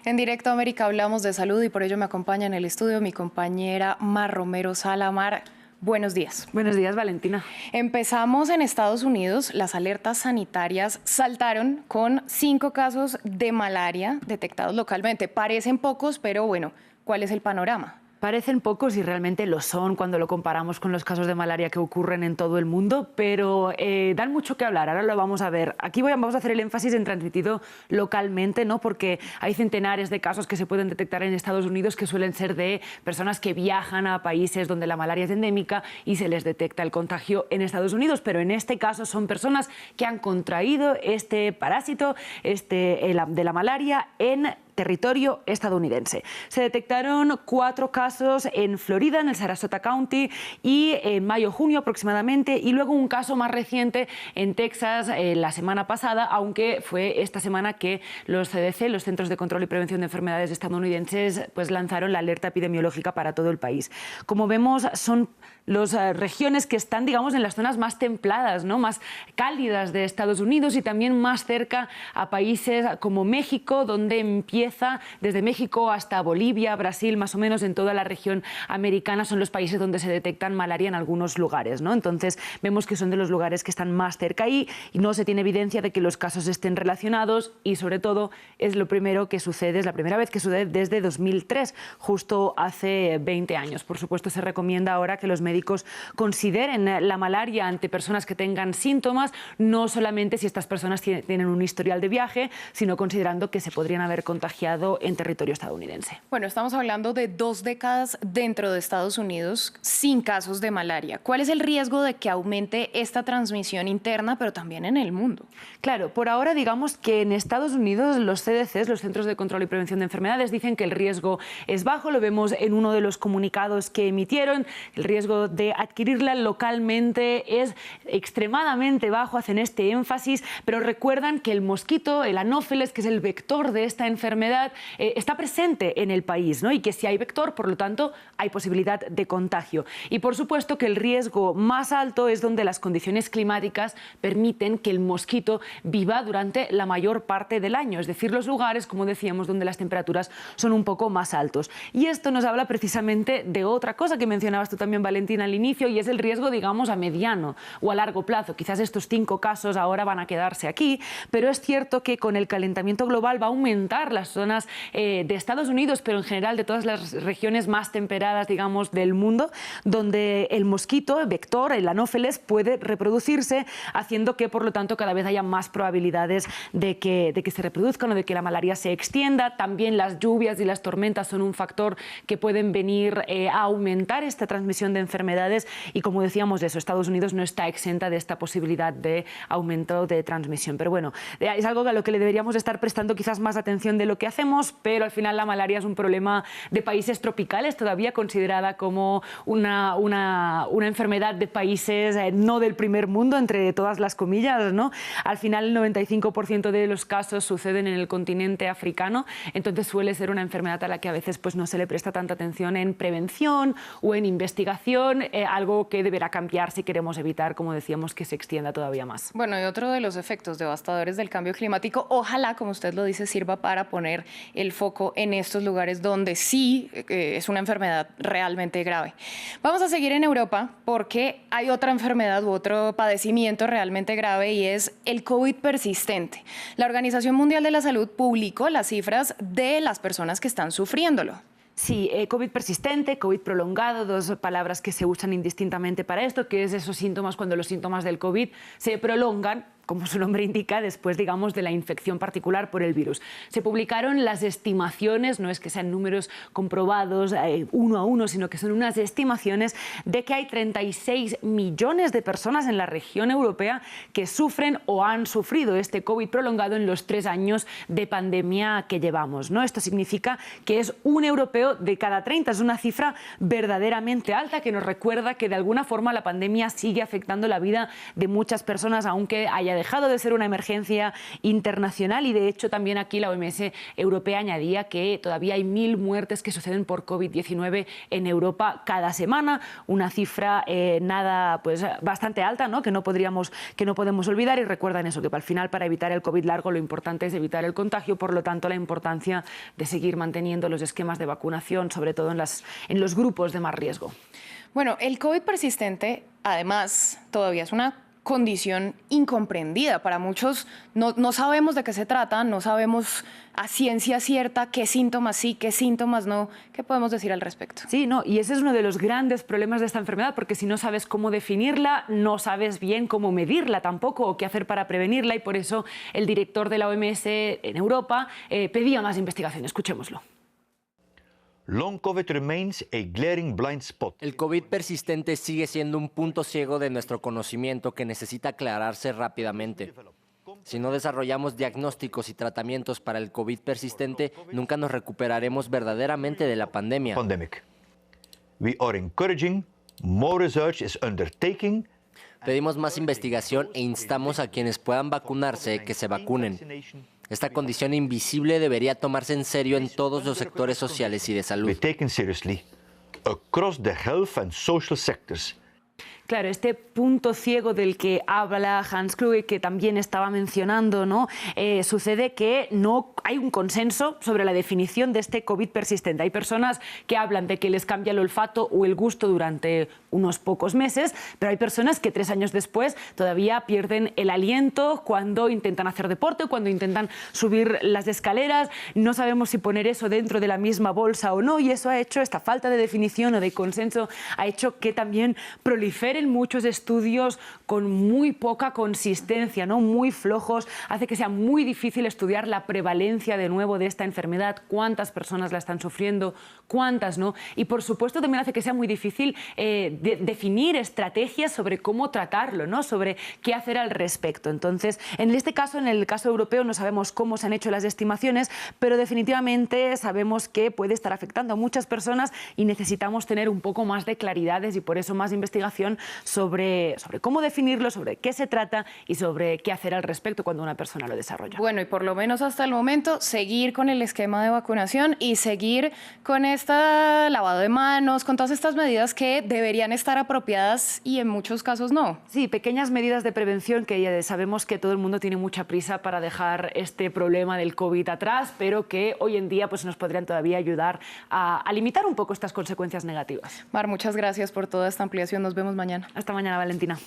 En Directo América hablamos de salud y por ello me acompaña en el estudio mi compañera Mar Romero Sala. Mar, buenos días. Buenos días, Valentina. Empezamos en Estados Unidos. Las alertas sanitarias saltaron con 5 casos de malaria detectados localmente. Parecen pocos, pero bueno, ¿cuál es el panorama? Parecen pocos y realmente lo son cuando lo comparamos con los casos de malaria que ocurren en todo el mundo, pero dan mucho que hablar. Ahora lo vamos a ver. Aquí vamos a hacer el énfasis en transmitido localmente, ¿no? Porque hay centenares de casos que se pueden detectar en Estados Unidos que suelen ser de personas que viajan a países donde la malaria es endémica y se les detecta el contagio en Estados Unidos. Pero en este caso son personas que han contraído este parásito de la malaria en territorio estadounidense. Se detectaron 4 casos en Florida, en el Sarasota County, y en mayo-junio aproximadamente, y luego un caso más reciente en Texas la semana pasada, aunque fue esta semana que los CDC, los Centros de Control y Prevención de Enfermedades estadounidenses, pues lanzaron la alerta epidemiológica para todo el país. Como vemos, son las regiones que están, digamos, en las zonas más templadas, ¿no? Más cálidas de Estados Unidos y también más cerca a países como México, donde empieza desde México hasta Bolivia, Brasil, más o menos en toda la región americana son los países donde se detectan malaria en algunos lugares, ¿no? Entonces vemos que son de los lugares que están más cerca ahí y no se tiene evidencia de que los casos estén relacionados y sobre todo es lo primero que sucede, es la primera vez que sucede desde 2003, justo hace 20 años. Por supuesto se recomienda ahora que los médicos consideren la malaria ante personas que tengan síntomas, no solamente si estas personas tienen un historial de viaje, sino considerando que se podrían haber contagiado en territorio estadounidense. Bueno, estamos hablando de 2 décadas dentro de Estados Unidos sin casos de malaria. ¿Cuál es el riesgo de que aumente esta transmisión interna, pero también en el mundo? Claro, por ahora digamos que en Estados Unidos los CDCs, los Centros de Control y Prevención de Enfermedades, dicen que el riesgo es bajo. Lo vemos en uno de los comunicados que emitieron. El riesgo de adquirirla localmente es extremadamente bajo, hacen este énfasis, pero recuerdan que el mosquito, el anófeles, que es el vector de esta enfermedad, está presente en el país, ¿no? Y que si hay vector, por lo tanto, hay posibilidad de contagio. Y por supuesto que el riesgo más alto es donde las condiciones climáticas permiten que el mosquito viva durante la mayor parte del año, es decir, los lugares, como decíamos, donde las temperaturas son un poco más altos. Y esto nos habla precisamente de otra cosa que mencionabas tú también, Valentina, al inicio, y es el riesgo, digamos, a mediano o a largo plazo. Quizás estos 5 casos ahora van a quedarse aquí, pero es cierto que con el calentamiento global va a aumentar las zonas de Estados Unidos, pero en general de todas las regiones más temperadas, digamos, del mundo, donde el mosquito, el vector, el anófeles, puede reproducirse, haciendo que, por lo tanto, cada vez haya más probabilidades de que se reproduzcan o de que la malaria se extienda. También las lluvias y las tormentas son un factor que pueden venir a aumentar esta transmisión de enfermedades y, como decíamos, eso, Estados Unidos no está exenta de esta posibilidad de aumento de transmisión. Pero bueno, es algo a lo que le deberíamos estar prestando quizás más atención de lo que hacemos, pero al final la malaria es un problema de países tropicales, todavía considerada como una enfermedad de países no del primer mundo, entre todas las comillas, ¿no? Al final el 95% de los casos suceden en el continente africano, entonces suele ser una enfermedad a la que a veces pues, no se le presta tanta atención en prevención o en investigación, algo que deberá cambiar si queremos evitar, como decíamos, que se extienda todavía más. Bueno, y otro de los efectos devastadores del cambio climático, ojalá, como usted lo dice, sirva para poner el foco en estos lugares donde sí es una enfermedad realmente grave. Vamos a seguir en Europa porque hay otra enfermedad u otro padecimiento realmente grave y es el COVID persistente. La Organización Mundial de la Salud publicó las cifras de las personas que están sufriéndolo. Sí, COVID persistente, COVID prolongado, 2 palabras que se usan indistintamente para esto, que es esos síntomas cuando los síntomas del COVID se prolongan, como su nombre indica, después, digamos, de la infección particular por el virus. Se publicaron las estimaciones, no es que sean números comprobados uno a uno, sino que son unas estimaciones de que hay 36 millones de personas en la región europea que sufren o han sufrido este COVID prolongado en los 3 años de pandemia que llevamos, ¿no? Esto significa que es un europeo de cada 30, es una cifra verdaderamente alta que nos recuerda que de alguna forma la pandemia sigue afectando la vida de muchas personas, aunque haya haya dejado de ser una emergencia internacional y de hecho también aquí la OMS europea añadía que todavía hay 1000 muertes que suceden por COVID-19 en Europa cada semana, una cifra pues bastante alta, ¿no? que no podemos olvidar, y recuerdan eso, que al final para evitar el COVID largo lo importante es evitar el contagio, por lo tanto la importancia de seguir manteniendo los esquemas de vacunación, sobre todo en los grupos de más riesgo. Bueno, el COVID persistente, además, todavía es una condición incomprendida. Para muchos no sabemos de qué se trata, no sabemos a ciencia cierta qué síntomas sí, qué síntomas no. ¿Qué podemos decir al respecto? Sí, no, y ese es uno de los grandes problemas de esta enfermedad, porque si no sabes cómo definirla, no sabes bien cómo medirla tampoco o qué hacer para prevenirla, y por eso el director de la OMS en Europa pedía más investigación. Escuchémoslo. Long COVID remains a glaring blind spot. El COVID persistente sigue siendo un punto ciego de nuestro conocimiento que necesita aclararse rápidamente. Si no desarrollamos diagnósticos y tratamientos para el COVID persistente, nunca nos recuperaremos verdaderamente de la pandemia. We are encouraging more research is undertaking. Pedimos más investigación e instamos a quienes puedan vacunarse que se vacunen. Esta condición invisible debería tomarse en serio en todos los sectores sociales y de salud. Be taken seriously across the health and social sectors. Claro, este punto ciego del que habla Hans Kluge, que también estaba mencionando, ¿no? Sucede que no hay un consenso sobre la definición de este COVID persistente. Hay personas que hablan de que les cambia el olfato o el gusto durante unos pocos meses, pero hay personas que 3 años después todavía pierden el aliento cuando intentan hacer deporte o cuando intentan subir las escaleras. No sabemos si poner eso dentro de la misma bolsa o no, y eso ha hecho, esta falta de definición o de consenso, ha hecho que también proliferen muchos estudios con muy poca consistencia, ¿no? Muy flojos, hace que sea muy difícil estudiar la prevalencia de nuevo de esta enfermedad, cuántas personas la están sufriendo, cuántas no, y por supuesto también hace que sea muy difícil definir estrategias sobre cómo tratarlo, ¿no? Sobre qué hacer al respecto. Entonces, en este caso, en el caso europeo, no sabemos cómo se han hecho las estimaciones, pero definitivamente sabemos que puede estar afectando a muchas personas y necesitamos tener un poco más de claridades y por eso más investigación sobre cómo definirlo, sobre qué se trata y sobre qué hacer al respecto cuando una persona lo desarrolla. Bueno, y por lo menos hasta el momento, seguir con el esquema de vacunación y seguir con este lavado de manos, con todas estas medidas que deberían estar apropiadas y en muchos casos no. Sí, pequeñas medidas de prevención que ya sabemos que todo el mundo tiene mucha prisa para dejar este problema del COVID atrás, pero que hoy en día pues, nos podrían todavía ayudar a limitar un poco estas consecuencias negativas. Mar, muchas gracias por toda esta ampliación. Nos vemos mañana. Hasta mañana, Valentina.